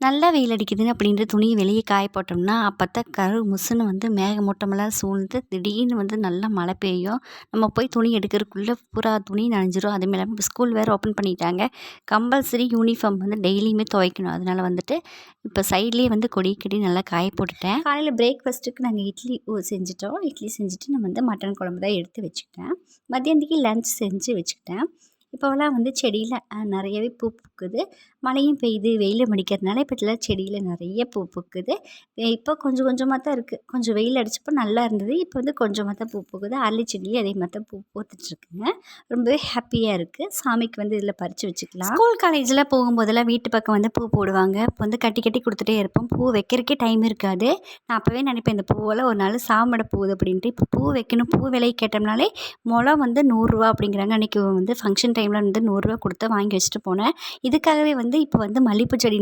நல்லா வெயில் அடிக்குதுன்னு அப்படின்ற துணியை வெளியே காய போட்டோம்னா அப்போத்தான் கரு முசுன்னு வந்து மேகமூட்டமெல்லாம் சூழ்ந்து திடீர்னு வந்து நல்லா மழை பெய்யும். நம்ம போய் துணி எடுக்கிறதுக்குள்ளே பூரா துணி நனைஞ்சிரும். அதுவும் இல்லாமல் இப்போ ஸ்கூல் வேறு ஓப்பன் பண்ணிட்டாங்க. கம்பல்சரி யூனிஃபார்ம் வந்து டெய்லியுமே துவைக்கணும். அதனால வந்துட்டு இப்போ சைட்லேயே வந்து கொடி கட்டி நல்லா காய போட்டுட்டேன். காலையில் பிரேக்ஃபாஸ்ட்டுக்கு நாங்கள் இட்லி செஞ்சுட்டோம். இட்லி செஞ்சுட்டு நான் வந்து மட்டன் குழம்பு தான் எடுத்து வச்சுக்கிட்டேன். மதியானத்துக்கு லஞ்ச் செஞ்சு வச்சுக்கிட்டேன். இப்போலாம் வந்து செடியில் நிறையவே பூ பூக்குது. மழையும் பெய்யுது, வெயிலும் அடிக்கிறதுனால இப்போ இதெல்லாம் செடியில் நிறைய பூ பூக்குது. இப்போ கொஞ்சம் கொஞ்சமாக தான் இருக்குது. கொஞ்சம் வெயில் அடிச்சப்போ நல்லா இருந்தது. இப்போ வந்து கொஞ்சமாக தான் பூ பூக்குது. அரளி செடியும் அதே மாதிரி தான் பூ பூத்துட்ருக்குங்க. ரொம்பவே ஹாப்பியாக இருக்குது. சாமிக்கு வந்து இதில் பறித்து வச்சுக்கலாம். ஸ்கூல் காலேஜில் போகும்போதெல்லாம் வீட்டு பக்கம் வந்து பூ போடுவாங்க. இப்போ வந்து கட்டி கட்டி கொடுத்துட்டே இருப்போம். பூ வைக்கிறக்கே டைம் இருக்காது. நான் அப்போவே நினைப்பேன் இந்த பூவெல்லாம் ஒரு நாள் சாமடை போகுது அப்படின்ட்டு. இப்போ பூ வைக்கணும், பூ விலையை கேட்டோம்னாலே முளம் வந்து 100 அப்படிங்கிறாங்க. அன்றைக்கி வந்து ஃபங்க்ஷன் டைமில் வந்து 100 கொடுத்து வாங்கி வச்சுட்டு போனேன். இதுக்காகவே வந்து இப்போ வந்து மல்லிகைப்பூ செடி